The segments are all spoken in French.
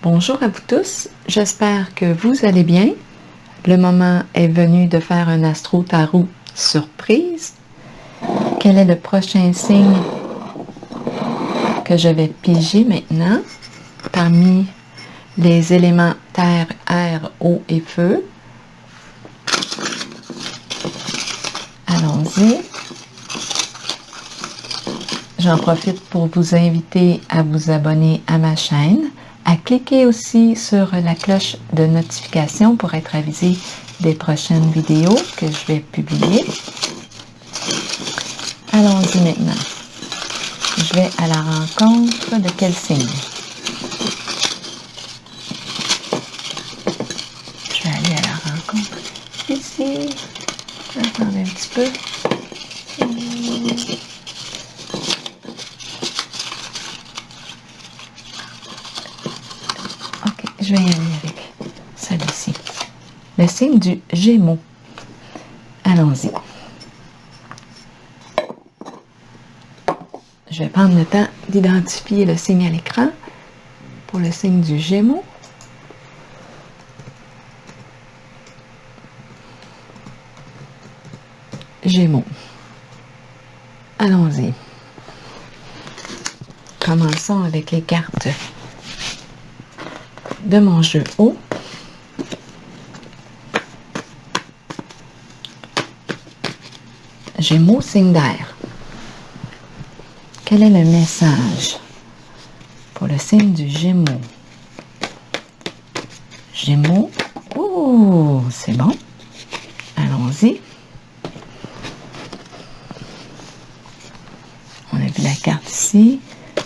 Bonjour à vous tous, j'espère que vous allez bien. Le moment est venu de faire un astro-tarot surprise. Quel est le prochain signe que je vais piger maintenant parmi les éléments terre, air, eau et feu? Allons-y. J'en profite pour vous inviter à vous abonner à ma chaîne, à cliquer aussi sur la cloche de notification pour être avisé des prochaines vidéos que je vais publier. Allons-y maintenant. Je vais à la rencontre de quel signe? Je vais aller à la rencontre ici. Attendez un petit peu. Ok, je vais y aller avec celui-ci. Le signe du Gémeaux. Allons-y. Je vais prendre le temps d'identifier le signe à l'écran pour le signe du Gémeaux. Gémeaux. Allons-y. Commençons avec les cartes de mon jeu haut. Gémeaux, signe d'air. Quel est le message pour le signe du Gémeaux? Gémeaux. Oh, c'est bon. Allons-y. On a vu la carte ici.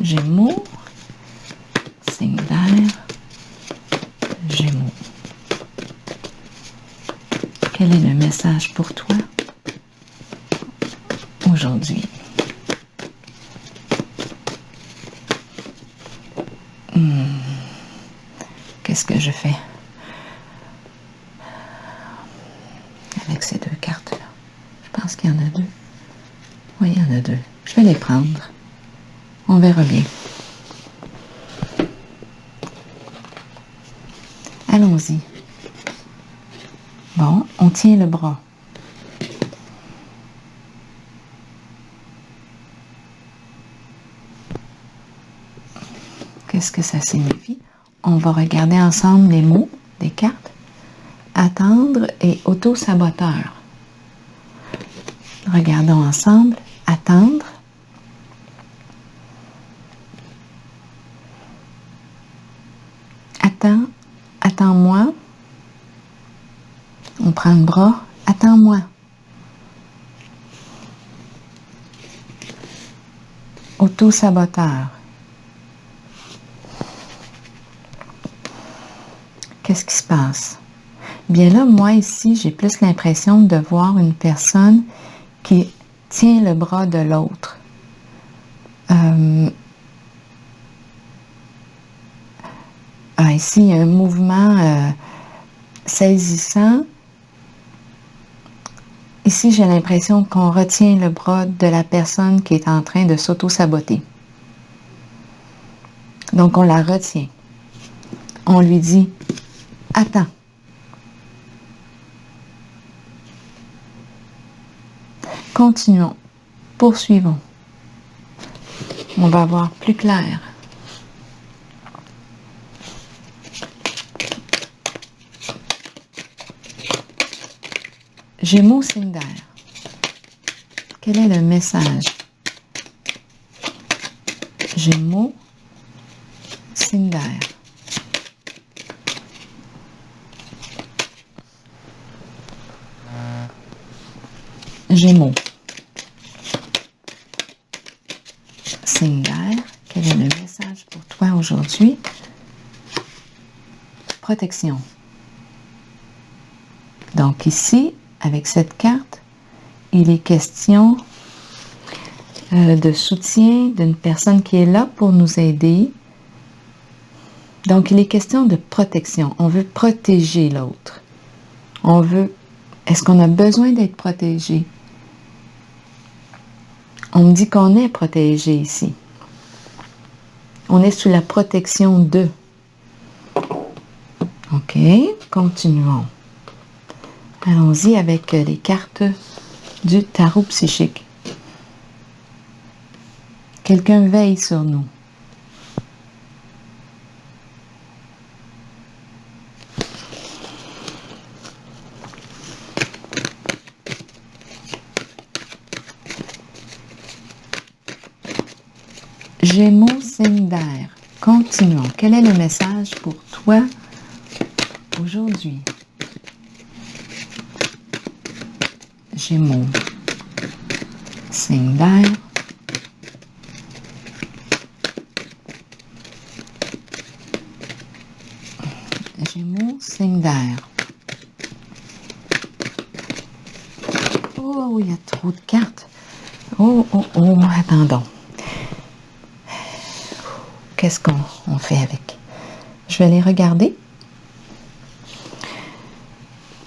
Gémeaux. Signe d'air. Gémeaux. Quel est le message pour toi aujourd'hui? Qu'est-ce que je fais avec ces deux cartes-là? Je pense qu'il y en a deux. Oui, il y en a deux. Je vais les prendre. On verra bien. Allons-y. Bon, on tient le bras. Qu'est-ce que ça signifie? On va regarder ensemble les mots des cartes. Attendre et auto-saboteur. Regardons ensemble. Attendre. Attends. Attends-moi. On prend le bras. Attends-moi. Auto-saboteur. Qu'est-ce qui se passe? Bien là, moi ici, j'ai plus l'impression de voir une personne qui tient le bras de l'autre. Ici, il y a un mouvement saisissant. Ici, j'ai l'impression qu'on retient le bras de la personne qui est en train de s'auto-saboter. Donc, on la retient. On lui dit « Attends ». Continuons. Poursuivons. On va voir plus clair. Gémeaux, signe d'air. Quel est le message? Gémeaux, signe d'air. Gémeaux. Signe d'air. Quel est le message pour toi aujourd'hui? Protection. Donc ici, avec cette carte, il est question de soutien d'une personne qui est là pour nous aider. Donc, il est question de protection. On veut protéger l'autre. On veut... Est-ce qu'on a besoin d'être protégé? On me dit qu'on est protégé ici. On est sous la protection d'eux. OK, continuons. Allons-y avec les cartes du tarot psychique. Quelqu'un veille sur nous. Gémeaux, signe d'air. Continuons. Quel est le message pour toi aujourd'hui? Gémeaux, signe d'air. Gémeaux, signe d'air. Oh, il y a trop de cartes. Oh, attendons. Qu'est-ce qu'on fait avec? Je vais les regarder.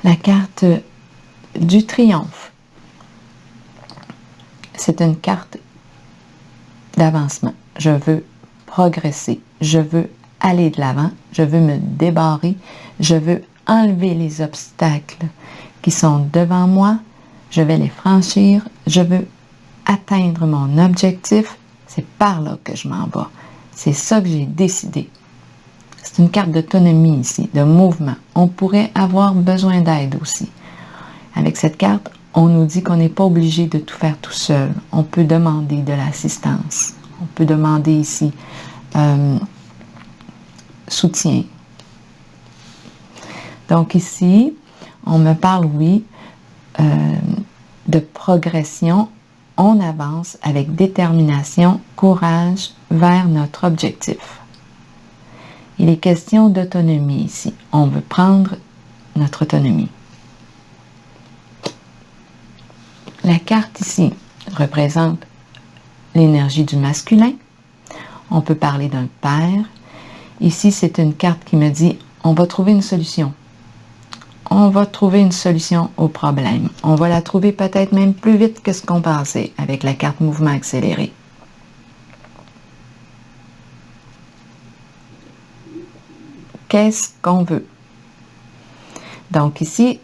La carte du triomphe. C'est une carte d'avancement. Je veux progresser. Je veux aller de l'avant. Je veux me débarrer. Je veux enlever les obstacles qui sont devant moi. Je vais les franchir. Je veux atteindre mon objectif. C'est par là que je m'en vais. C'est ça que j'ai décidé. C'est une carte d'autonomie ici, de mouvement. On pourrait avoir besoin d'aide aussi. Avec cette carte, on nous dit qu'on n'est pas obligé de tout faire tout seul. On peut demander de l'assistance. On peut demander ici soutien. Donc ici, on me parle, oui, de progression. On avance avec détermination, courage vers notre objectif. Il est question d'autonomie ici. On veut prendre notre autonomie. La carte ici représente l'énergie du masculin. On peut parler d'un père. Ici, c'est une carte qui me dit, on va trouver une solution. On va trouver une solution au problème. On va la trouver peut-être même plus vite que ce qu'on pensait avec la carte mouvement accéléré. Qu'est-ce qu'on veut? Donc ici,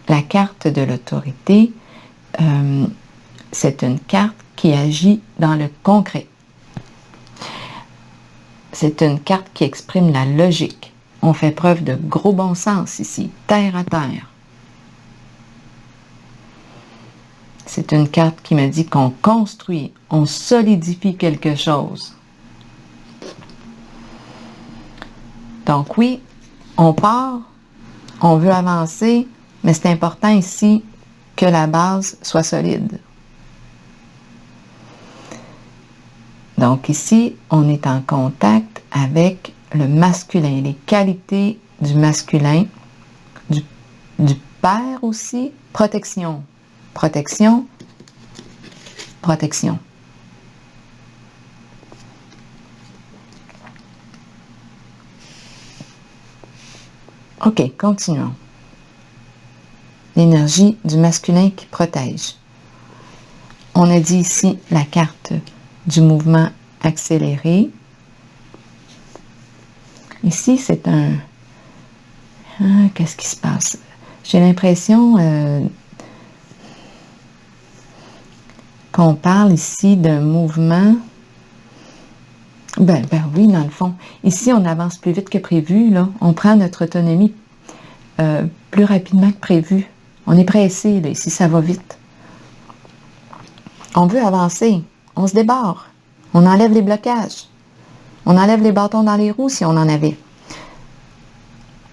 la carte de l'autorité, c'est une carte qui agit dans le concret. C'est une carte qui exprime la logique. On fait preuve de gros bon sens ici, terre à terre. C'est une carte qui me dit qu'on construit, on solidifie quelque chose. Donc oui, on part, on veut avancer, mais c'est important ici que la base soit solide. Donc ici, on est en contact avec le masculin, les qualités du masculin, du père aussi, protection, protection, protection. OK, continuons. L'énergie du masculin qui protège. On a dit ici la carte du mouvement accéléré. Ici, c'est un... qu'est-ce qui se passe? J'ai l'impression qu'on parle ici d'un mouvement... Ben oui, dans le fond. Ici, on avance plus vite que prévu, là. On prend notre autonomie plus rapidement que prévu. On est pressé, là. Ici, ça va vite. On veut avancer. On se débarre. On enlève les blocages. On enlève les bâtons dans les roues si on en avait.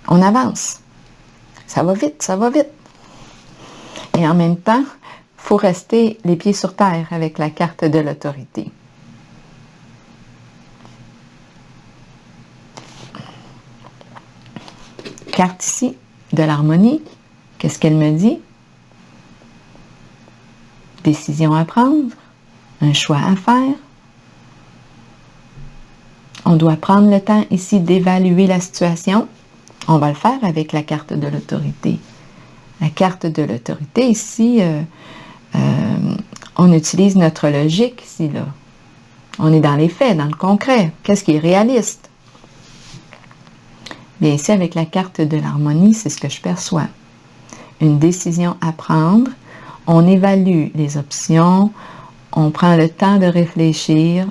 On avance. Ça va vite, ça va vite. Et en même temps, il faut rester les pieds sur terre avec la carte de l'autorité. Carte ici de l'harmonie. Qu'est-ce qu'elle me dit? Décision à prendre, un choix à faire. On doit prendre le temps ici d'évaluer la situation. On va le faire avec la carte de l'autorité. La carte de l'autorité, ici, on utilise notre logique ici, là. On est dans les faits, dans le concret. Qu'est-ce qui est réaliste? Bien ici, avec la carte de l'harmonie, c'est ce que je perçois. Une décision à prendre, on évalue les options, on prend le temps de réfléchir,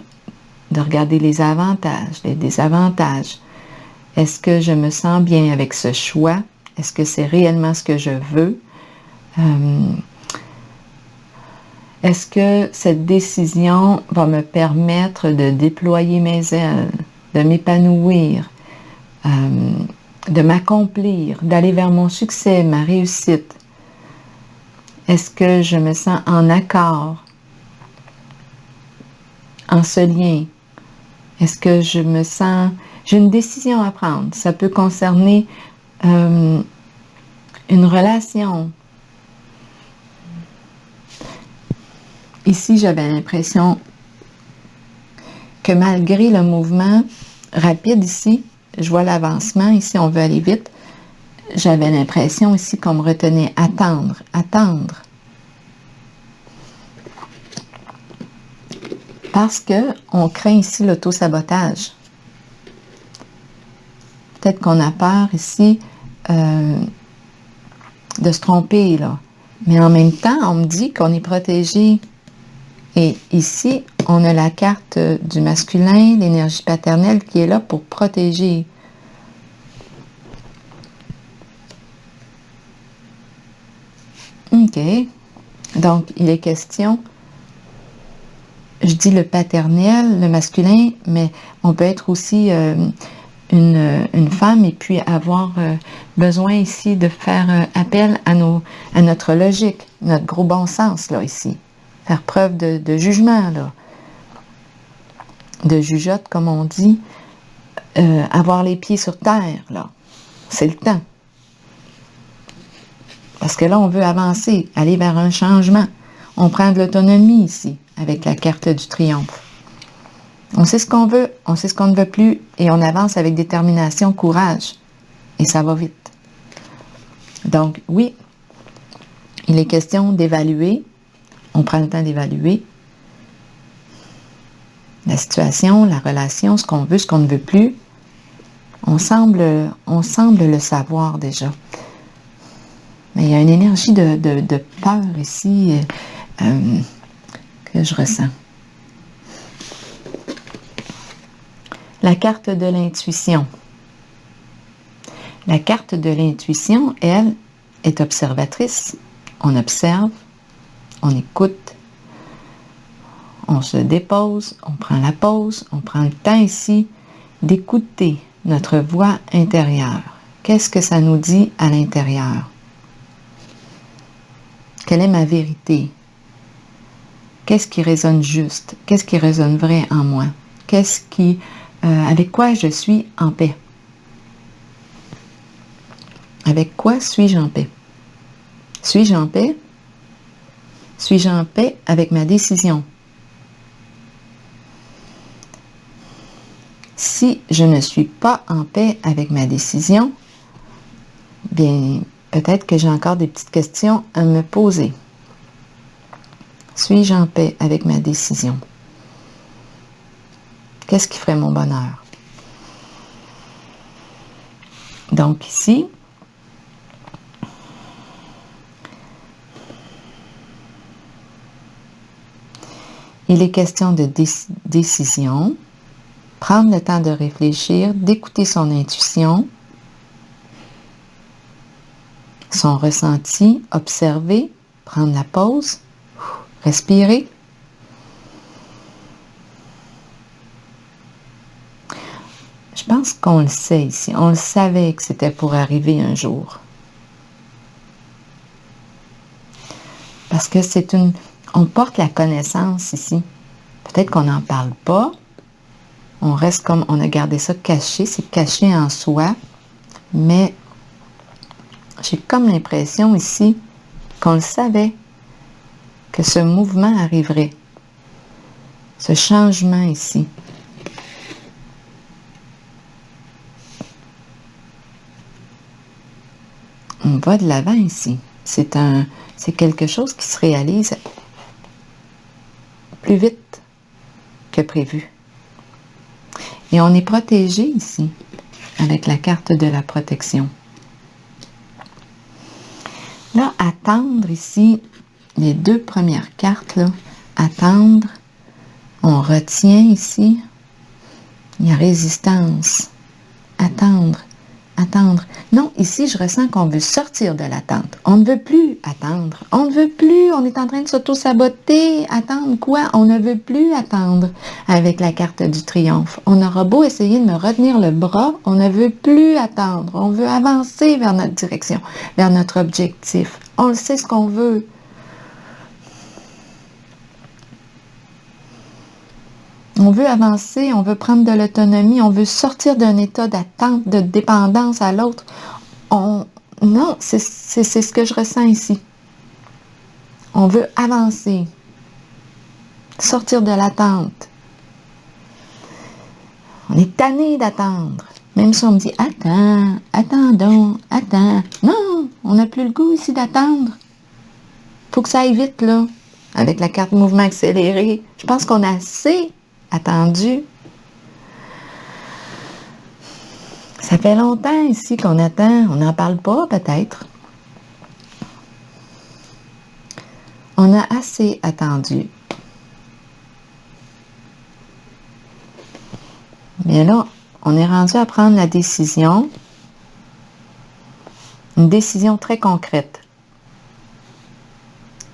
de regarder les avantages, les désavantages. Est-ce que je me sens bien avec ce choix? Est-ce que c'est réellement ce que je veux? Est-ce que cette décision va me permettre de déployer mes ailes, de m'épanouir, de m'accomplir, d'aller vers mon succès, ma réussite? Est-ce que je me sens en accord, en ce lien? Est-ce que je me sens... J'ai une décision à prendre. Ça peut concerner une relation. Ici, j'avais l'impression que malgré le mouvement rapide ici, je vois l'avancement, ici on veut aller vite, j'avais l'impression ici qu'on me retenait, attendre, attendre. Parce qu'on craint ici l'auto-sabotage. Peut-être qu'on a peur ici de se tromper, là. Mais en même temps, on me dit qu'on est protégé. Et ici, on a la carte du masculin, l'énergie paternelle qui est là pour protéger. OK. Donc, il est question, je dis le paternel, le masculin, mais on peut être aussi une femme et puis avoir besoin ici de faire appel à notre logique, notre gros bon sens, là, ici. Faire preuve de jugement, là. De jugeote, comme on dit. Avoir les pieds sur terre, là. C'est le temps. Parce que là, on veut avancer, aller vers un changement. On prend de l'autonomie ici, avec la carte du triomphe. On sait ce qu'on veut, on sait ce qu'on ne veut plus, et on avance avec détermination, courage. Et ça va vite. Donc, oui, il est question d'évaluer. On prend le temps d'évaluer la situation, la relation, ce qu'on veut, ce qu'on ne veut plus. On semble le savoir déjà. Mais il y a une énergie de peur ici que je ressens. La carte de l'intuition. La carte de l'intuition, elle, est observatrice. On observe, on écoute, on se dépose, on prend la pause, on prend le temps ici d'écouter notre voix intérieure. Qu'est-ce que ça nous dit à l'intérieur? Quelle est ma vérité? Qu'est-ce qui résonne juste? Qu'est-ce qui résonne vrai en moi? Avec quoi je suis en paix? Avec quoi suis-je en paix? Suis-je en paix? Suis-je en paix avec ma décision? Si je ne suis pas en paix avec ma décision, bien, peut-être que j'ai encore des petites questions à me poser. Suis-je en paix avec ma décision? Qu'est-ce qui ferait mon bonheur? Donc ici, il est question de décision, prendre le temps de réfléchir, d'écouter son intuition, son ressenti, observer, prendre la pause, respirer. Je pense qu'on le sait ici. On le savait que c'était pour arriver un jour. Parce que on porte la connaissance ici. Peut-être qu'on n'en parle pas. On reste comme, on a gardé ça caché. C'est caché en soi. Mais j'ai comme l'impression ici qu'on le savait. Que ce mouvement arriverait. Ce changement ici. On va de l'avant ici. C'est quelque chose qui se réalise plus vite que prévu. Et on est protégé ici. avec la carte de la protection. Là, attendre ici, les deux premières cartes, là, attendre, on retient ici, il y a résistance, attendre, attendre. Non, ici, je ressens qu'on veut sortir de l'attente. On ne veut plus attendre. On ne veut plus. On est en train de s'auto-saboter. Attendre quoi? On ne veut plus attendre avec la carte du triomphe. On aura beau essayer de me retenir le bras, on ne veut plus attendre. On veut avancer vers notre direction, vers notre objectif. On le sait ce qu'on veut. On veut avancer, on veut prendre de l'autonomie, on veut sortir d'un état d'attente, de dépendance à l'autre. Non, c'est ce que je ressens ici. On veut avancer, sortir de l'attente. On est tanné d'attendre. Même si on me dit « Attends, attendons, attends ». Non, on n'a plus le goût ici d'attendre. Faut que ça aille vite, là, avec la carte mouvement accéléré. Je pense qu'on a assez attendu. Ça fait longtemps ici qu'on attend. On n'en parle pas, peut-être. On a assez attendu. Mais là, on est rendu à prendre la décision. Une décision très concrète.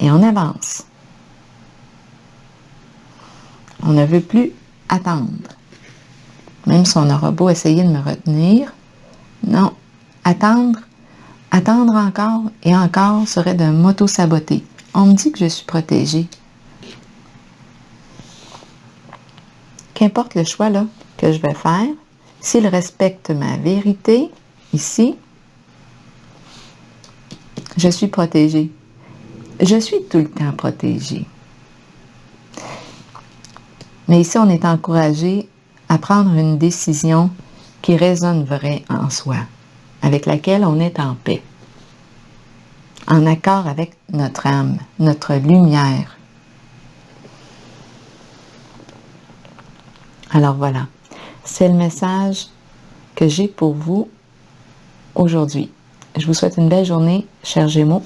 Et on avance. On ne veut plus attendre. Même si on aura beau essayer de me retenir, non, attendre encore et encore serait de m'auto-saboter. On me dit que je suis protégée. Qu'importe le choix là que je vais faire, s'il respecte ma vérité, ici, je suis protégée. Je suis tout le temps protégée. Mais ici, on est encouragé à prendre une décision qui résonne vrai en soi, avec laquelle on est en paix, en accord avec notre âme, notre lumière. Alors voilà, c'est le message que j'ai pour vous aujourd'hui. Je vous souhaite une belle journée, chers Gémeaux.